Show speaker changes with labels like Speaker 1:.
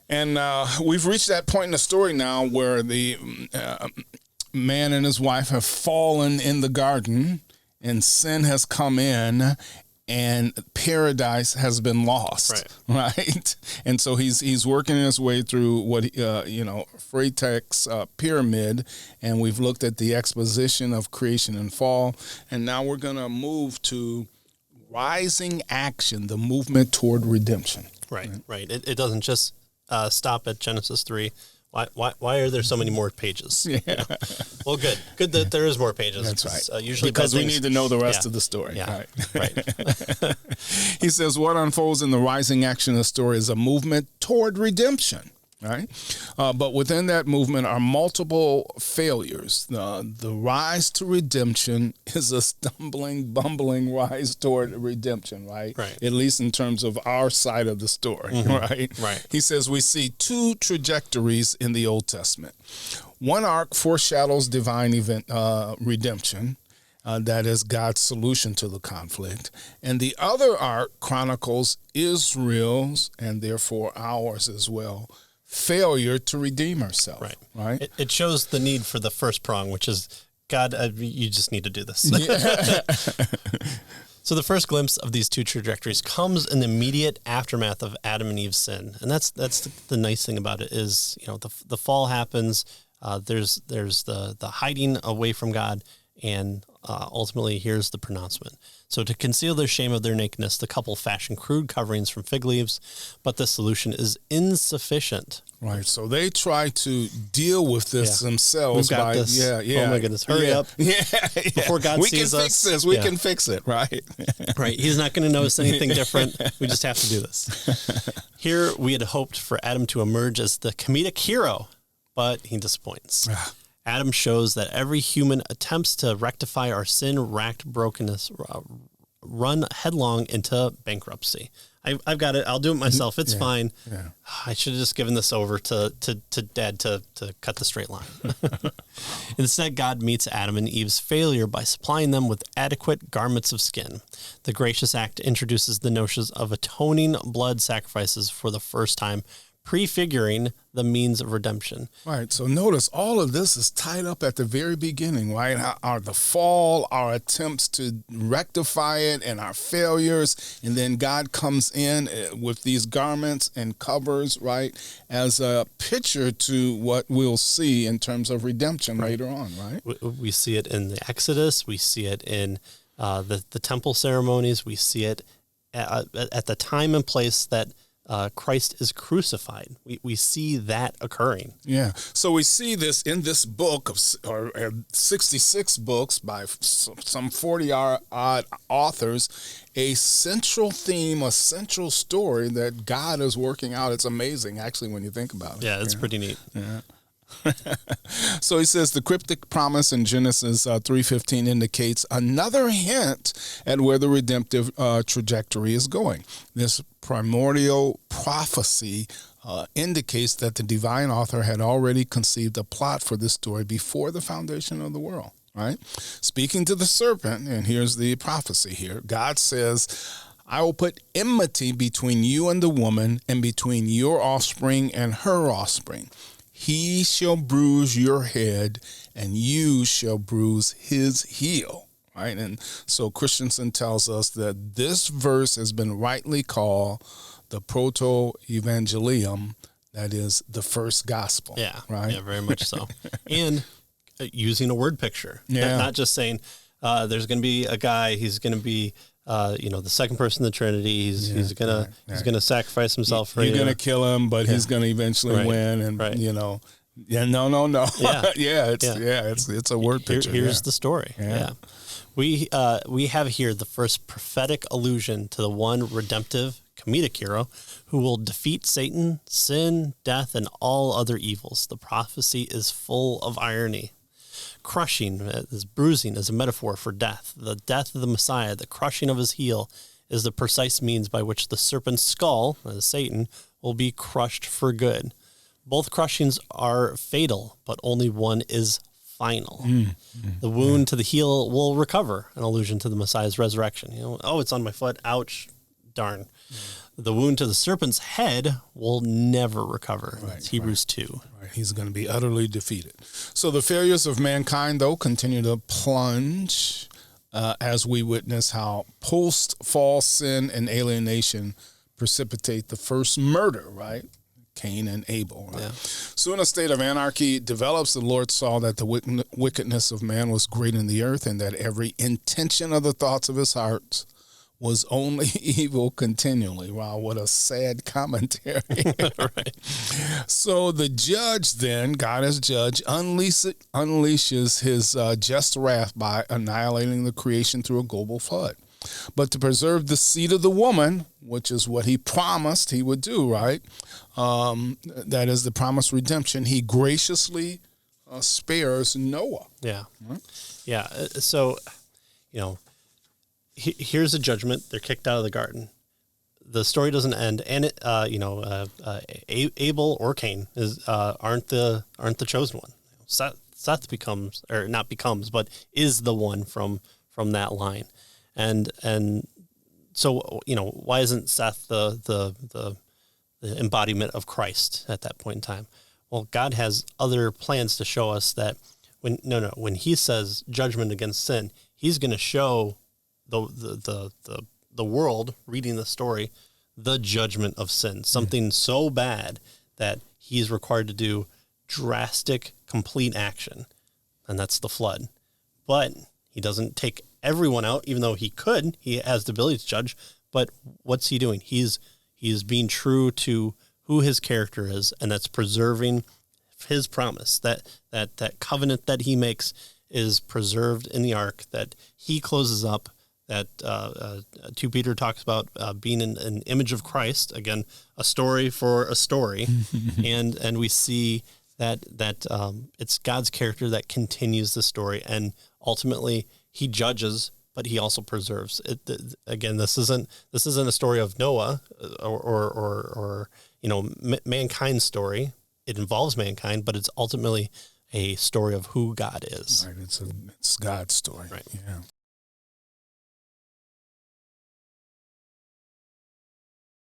Speaker 1: And we've reached that point in the story now where the man and his wife have fallen in the garden, and sin has come in, and paradise has been lost, right? And so he's working his way through what Freytek's pyramid, and we've looked at the exposition of creation and fall, and now we're going to move to rising action, the movement toward redemption.
Speaker 2: Right. It doesn't just stop at Genesis 3. Why are there so many more pages? Yeah. You know? Well, good that there is more pages.
Speaker 1: That's right.
Speaker 2: Usually
Speaker 1: because we need to know the rest of the story.
Speaker 2: Yeah. Right.
Speaker 1: He says what unfolds in the rising action of the story is a movement toward redemption. Right, but within that movement are multiple failures. The rise to redemption is a stumbling, bumbling rise toward redemption, right? At least in terms of our side of the story, right? He says we see two trajectories in the Old Testament. One arc foreshadows divine event redemption. That is God's solution to the conflict. And the other arc chronicles Israel's, and therefore ours as well, failure to redeem herself. Right.
Speaker 2: It shows the need for the first prong, which is, God, you just need to do this.
Speaker 1: Yeah.
Speaker 2: So the first glimpse of these two trajectories comes in the immediate aftermath of Adam and Eve's sin. And that's the nice thing about it is, the fall happens. There's the hiding away from God, and ultimately here's the pronouncement. So to conceal their shame of their nakedness, the couple fashion crude coverings from fig leaves, but the solution is insufficient.
Speaker 1: Right. So they try to deal with this themselves.
Speaker 2: We've got this. Oh my goodness. Hurry up.
Speaker 1: Yeah.
Speaker 2: Before God sees us.
Speaker 1: We can fix this. We can fix it. Right.
Speaker 2: Right. He's not going to notice anything different. We just have to do this. Here we had hoped for Adam to emerge as the comedic hero, but he disappoints. Adam shows that every human attempts to rectify our sin-racked brokenness run headlong into bankruptcy. I've got it. I'll do it myself. It's fine. Yeah. I should have just given this over to Dad to cut the straight line. Instead, God meets Adam and Eve's failure by supplying them with adequate garments of skin. The gracious act introduces the notions of atoning blood sacrifices for the first time, prefiguring the means of redemption.
Speaker 1: Right. So notice all of this is tied up at the very beginning, right? The fall, our attempts to rectify it, and our failures. And then God comes in with these garments and covers, right, as a picture to what we'll see in terms of redemption later on, right?
Speaker 2: We see it in the Exodus. We see it in the temple ceremonies. We see it at the time and place that Christ is crucified. We see that occurring.
Speaker 1: Yeah. So we see this in this book of 66 books by some 40-odd authors, a central theme, a central story that God is working out. It's amazing, actually, when you think about it.
Speaker 2: Yeah, it's pretty neat.
Speaker 1: Yeah. So he says the cryptic promise in Genesis 3:15 indicates another hint at where the redemptive trajectory is going. This primordial prophecy indicates that the divine author had already conceived a plot for this story before the foundation of the world. Right? Speaking to the serpent, and here's the prophecy here. God says, I will put enmity between you and the woman, and between your offspring and her offspring. He shall bruise your head, and you shall bruise his heel. Right? And so Christensen tells us that this verse has been rightly called the proto-evangelium, that is the first gospel.
Speaker 2: Yeah,
Speaker 1: right?
Speaker 2: Yeah, very much so. And using a word picture. Not just saying there's going to be a guy, he's going to be the second person in the Trinity. He's gonna sacrifice himself for you.
Speaker 1: You're gonna kill him, but he's gonna eventually win. And no. It's a word picture.
Speaker 2: Here's the story. Yeah. We have here the first prophetic allusion to the one redemptive comedic hero who will defeat Satan, sin, death, and all other evils. The prophecy is full of irony. Crushing, this bruising, is a metaphor for death. The death of the Messiah, the crushing of his heel, is the precise means by which the serpent's skull, that is Satan, will be crushed for good. Both crushings are fatal, but only one is final. The wound to the heel will recover, an allusion to the Messiah's resurrection. It's on my foot, ouch, darn, the wound to the serpent's head will never recover.
Speaker 1: Right,
Speaker 2: That's Hebrews 2.
Speaker 1: Right. He's going to be utterly defeated. So the failures of mankind, though, continue to plunge as we witness how post-fall sin and alienation precipitate the first murder, right? Cain and Abel. Right? Yeah. Soon a state of anarchy develops. The Lord saw that the wickedness of man was great in the earth, and that every intention of the thoughts of his heart was only evil continually. Wow, what a sad commentary.
Speaker 2: Right.
Speaker 1: So the judge then, God as judge, unleashes his just wrath by annihilating the creation through a global flood. But to preserve the seed of the woman, which is what he promised he would do, right? That is the promised redemption. He graciously spares Noah.
Speaker 2: Yeah. Right? Yeah. So, here's a judgment. They're kicked out of the garden. The story doesn't end, and Abel or Cain aren't the chosen one. Seth becomes, or not becomes, but is the one from that line. And so, why isn't Seth the embodiment of Christ at that point in time? Well, God has other plans to show us that when he says judgment against sin, he's going to show the world reading the story the judgment of sin, something so bad that he's required to do drastic, complete action, and that's the flood. But he doesn't take everyone out, even though he could. He has the ability to judge, but what's he doing? He's being true to who his character is, and that's preserving his promise, that covenant that he makes is preserved in the ark, that he closes up, that 2 Peter talks about being an image of Christ, again, a story for a story, and we see that it's God's character that continues the story, and ultimately he judges, but he also preserves. Again, this isn't a story of Noah or mankind's story. It involves mankind, but it's ultimately a story of who God is.
Speaker 1: Right, it's God's story.
Speaker 2: Right.
Speaker 1: Yeah.